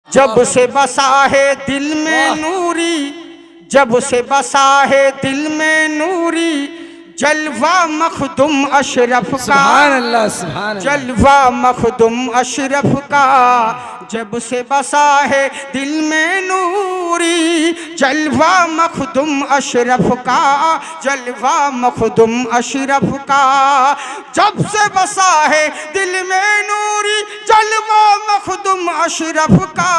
जब से बसा है दिल में नूरी, जब से बसा है दिल में नूरी, जलवा मखदुम अशरफ का, सुभान अल्लाह सुभान अल्लाह। जलवा मखदुम अशरफ का, जब से बसा है दिल में नूरी, जलवा मखदुम अशरफ का, जलवा मखदुम अशरफ का, जब से बसा है दिल में नूरी, जलवा मखदुम अशरफ का,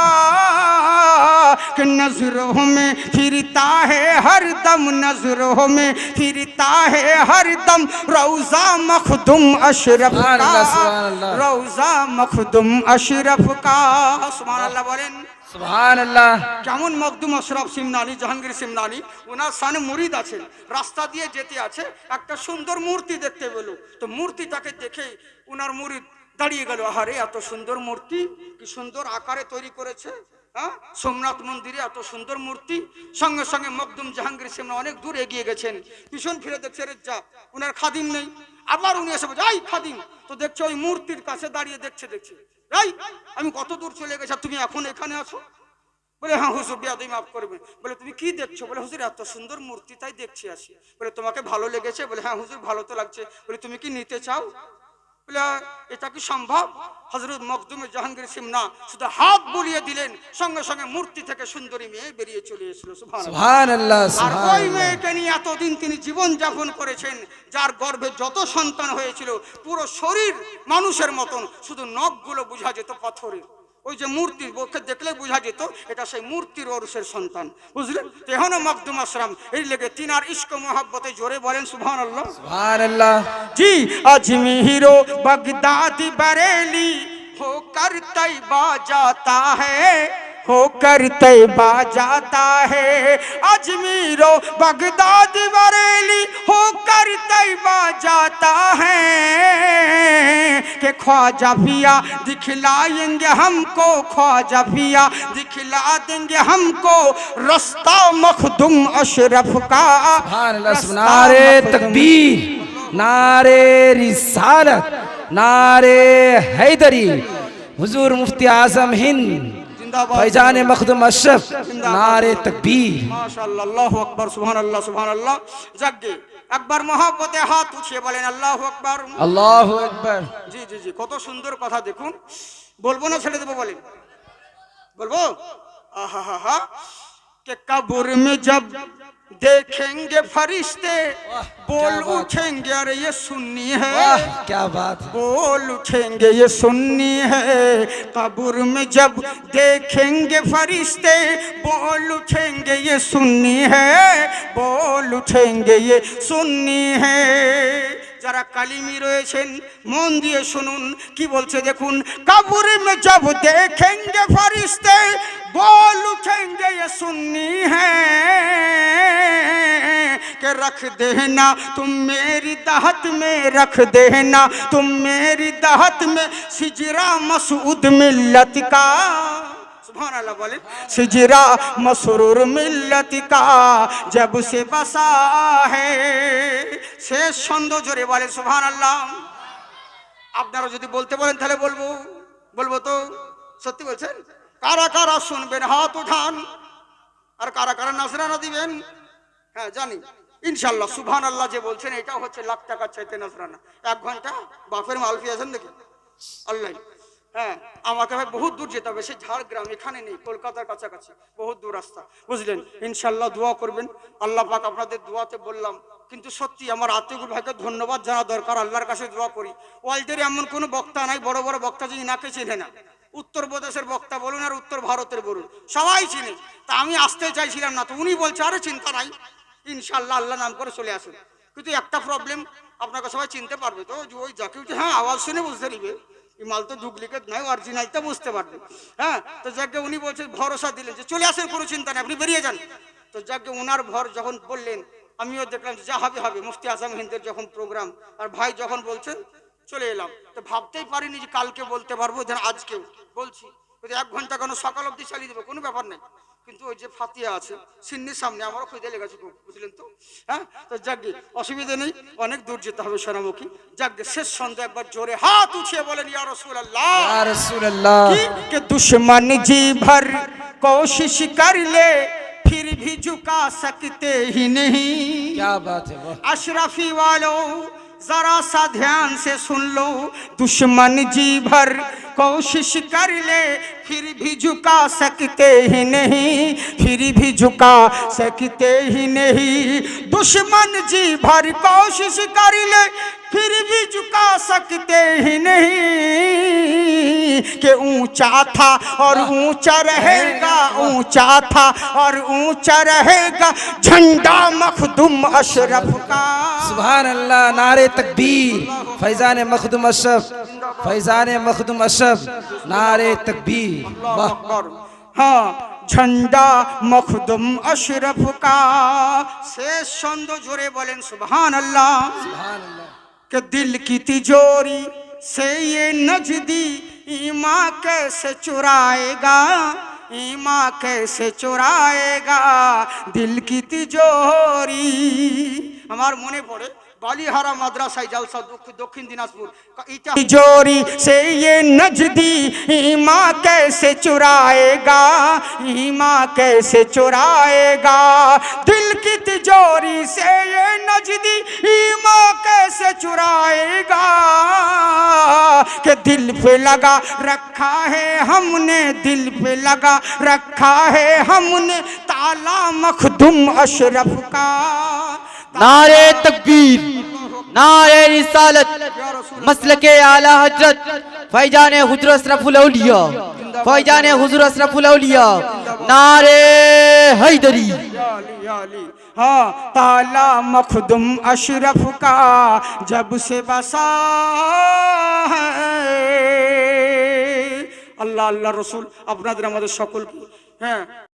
कि नजरों में फिरता है हर दम, नजरों में फिरता है हर दम, रौजा मखदुम अशरफ का, रौजा मखदुम अशरफ का। सुभान अल्लाह बोलें। सुभान अल्लाह। কেমন মখদুম আশরাফ সিমনানি, জাহাঙ্গীর সিমনানি, ওনার সানে মুরিদ আছেন, রাস্তা দিয়ে যেতে আছে, একটা সুন্দর মূর্তি দেখতে পেল, তো মূর্তিটাকে দেখে ওনার মুরিদ দাঁড়িয়ে গেল, আহারে এত সুন্দর মূর্তি, কি সুন্দর আকারে তৈরি করেছে, হ্যাঁ সোমনাথ মন্দিরে এত সুন্দর মূর্তি। সঙ্গে সঙ্গে মখদুম জাহাঙ্গীর সিমনা অনেক দূর এগিয়ে গেছেন, পিছন ফিরে দেখছে রে যা ওনার খাদিম নেই, আবার উনি এসে বলছে এই খাদিম, তো দেখছে ওই মূর্তির কাছে দাঁড়িয়ে দেখছে, এই আমি কত দূর চলে গেছি, তুমি এখন এখানে আছো? বলে হ্যাঁ হুজুর বেয়াদবি মাফ করবেন। বলে তুমি কি দেখছো? বলে হুজুর এত সুন্দর মূর্তি তাই দেখছি আসি। বলে তোমাকে ভালো লেগেছে? বলে হ্যাঁ হুজুর ভালো তো লাগছে। বলে তুমি কি নিতে চাও? বলে এটা কি সম্ভব? হযরত মখদুম জাহাঙ্গীর সিমনা শুধু হাত বুলিয়ে দিলেন, সঙ্গে সঙ্গে মূর্তি থেকে সুন্দরী মেয়ে বেরিয়ে চলে এসেছিল। সুবহানাল্লাহ। আর ওই মেয়েকে নিয়ে এতদিন তিনি জীবন যাপন করেছেন, যার গর্ভে যত সন্তান হয়েছিল পুরো শরীর মানুষের মতন, শুধু নখগুলো বোঝা যেত পাথরের। ওই যে মূর্তির বক্ষে দেখলে বোঝা যেত এটা সেই মূর্তির ওরসের সন্তান, বুঝলেন? তেহনো মখদুম আশরাম এই লেগে তিনার ইশক মোহাব্বতে জোরে বলেন সুবহানাল্লাহ সুবহানাল্লাহ। जी अजमीर बगदादी बरेली होकर तैयबा जाता है, होकर तैयबा जाता है, अजमीर बगदादी बरेली होकर तैयबा जाता है, कि ख्वाजा पिया दिखलाएंगे हमको, ख्वाजा पिया दिखला देंगे हमको रास्ता मखदुम अशरफ का। नारे तकबीर, नारे रिसालत, नारे हैदरी, हुजूर मुफ्ती आजम हिंद फैजान मखदुम अशरफ, नारे तकबीर। माशाअल्लाह, अल्लाहु अकबर, सुभान अल्लाह। जागे একবার মহব্বতে হাত উঠিয়ে বলেন আল্লাহু আকবার। আল্লাহু আকবার। জি জি জি, কত সুন্দর কথা দেখুন। বলবো না ছেড়ে দেবো? বলেন বলবো? আহা হা হা, कि कब्र में जब देखेंगे फरिश्ते बोल उठेंगे अरे ये सुन्नी है, क्या बात, बोल उठेंगे ये सुन्नी है, कब्र में जब देखेंगे फरिश्ते बोल उठेंगे ये सुन्नी है, बोल उठेंगे ये सुन्नी है। যারা কালিমি রয়েছেন মন দিয়ে শুনুন কি বলছে দেখুন। কবর में जब देखेंगे फरिश्ते बोल उठेंगे ये सुन्नी है, कि रख देना तुम मेरी दाहत में, रख देना तुम मेरी दाहत में सिजरा मसूद मिल्लत का। सुभान अल्लाह बोले सिजरा मसरूर मिल्लत का, जब से बसा है। শেষ ছন্দ জোরে বলে সুবহান আল্লাহ। আপনারা যদি বলতে বলেন তাহলে বলবো, বলবো তো? সত্যি বলছেন? কারা কারা শুনবেন হাত উঠান, আর কারা কারা নাজরানা দিবেন? হ্যাঁ জানি ইনশাআল্লাহ। সুবহান আল্লাহ যে বলছেন এটা হচ্ছে লাখ টাকার চাইতে নাজরানা। 1 ঘন্টা বাপের মালফি আছেন দেখি আল্লাহ। হ্যাঁ আমাকে ভাই বহুত দূর যেতে হবে, সেই ঝাড়গ্রাম, এখানে নেই, কলকাতার কাছাকাছি, বহুত দূর রাস্তা, বুঝলেন? ইনশাআল্লাহ দোয়া করবেন। আল্লাহ পাক আপনাদের দোয়াতে বললাম, কিন্তু সত্যি আমার আতিকুল ভাইকে ধন্যবাদ জানা দরকার, আল্লাহর কাছে দোয়া করি। ওয়ালদের এমন কোনো বক্তা নাই, বড় বড় বক্তা যে ইনাকে চেনে না। উত্তরপ্রদেশের বক্তা বলুন আর উত্তর ভারতের বলুন, সবাই চিনে। তা আমি আসতে চাইছিলাম না, তো উনি বলছে আরে চিন্তা নাই, ইনশাআল্লাহ আল্লাহ নাম করে চলে আসুন। কিন্তু একটা প্রবলেম, আপনাকে সবাই চিনতে পারবে তো, ওই যাকে হ্যাঁ আওয়াজ শুনে বুঝতে নিবে এই মাল তো ডুপ্লিকেট নয়, অরিজিনালটা বুঝতে পারবে। হ্যাঁ তো যাকে উনি বলছে ভরসা দিলেন যে চলে আসেন, কোনো চিন্তা নেই, আপনি বেরিয়ে যান। তো যাকে ওনার ভর যখন বললেন, আমিও দেখলাম যা হবে হবে। মুফতি আজম হিন্দের যখন প্রোগ্রাম আর ভাই যখন বলছেন চলে এলাম, তো ভাবতেই পারিনি যে কালকে বলতে পারবো, যেন আজকেও বলছি। যদি 1 ঘন্টা কেন সকাল অবধি চালিয়ে দেবো, কোনো ব্যাপার নেই। কিন্তু ওই যে ফাতিয়া আছে সিন্নির সামনে, আমারও খুঁজে লেগেছে খুব, বুঝলেন তো? হ্যাঁ, তো যাকে অসুবিধা নেই, অনেক দূর যেতে হবে সোনামুখী। যাকে শেষ সন্ধ্যা একবার জোরে হাত উঠিয়ে বলেন ইয়া রাসূলুল্লাহ। या रसूल अल्लाह। की कि दुश्मन जी भर कोशिश कर ले फिर भी झुका सकते ही नहीं। क्या बात है वाह। अशरफी वालों जरा सा ध्यान से सुन लो, दुश्मन जी भर कोशिश कर ले फिर भी झुका सकते ही नहीं, फिर भी झुका सकते ही नहीं। दुश्मन जी भर कोशिश कर ले फिर भी झुका सकते ही नहीं, कि ऊंचा था और ऊंचा रहेगा, ऊंचा था और ऊंचा रहेगा झंडा मखदूम अशरफ का। सुभान अल्लाह। नारे तकबीर, फैजान मखदूम अशरफ, फैजान मखदूम अशरफ, नारे तकबीर वाह। हाँ, झंडा मखदूम अशरफ का। शेष छंद जोरे बोलें सुभान अल्लाह। सुभान अल्लाह। कि दिल की तिजोरी से ये नजदी ईमान कैसे चुराएगा, ईमान कैसे चुराएगा दिल की तिजोरी। हमार मने पड़े बालीहारा मद्रासाय जलसा दक्षिण दिनाजपुर, तिजोरी से ये नजदी ईमान कैसे चुराएगा, ईमान कैसे चुराएगा दिल की तिजोरी से ये नजदी ईमान कैसे चुराएगा, कि दिल पे लगा रखा है हमने, दिल पे लगा रखा है हमने ताला मखदूम अशरफ का। नारे तकबीर, नारे रिसालत, मसलके आला हजरत फैजान हुजूर अशरफुल औलिया, फैजान हुजूर अशरफुल औलिया, नारे हैदरी। हाँ, ताला मखदूम अशरफ का जब से बसा है। আল্লাহ আল্লাহ রসুল আপনাদের আমাদের সকলকে, হ্যাঁ।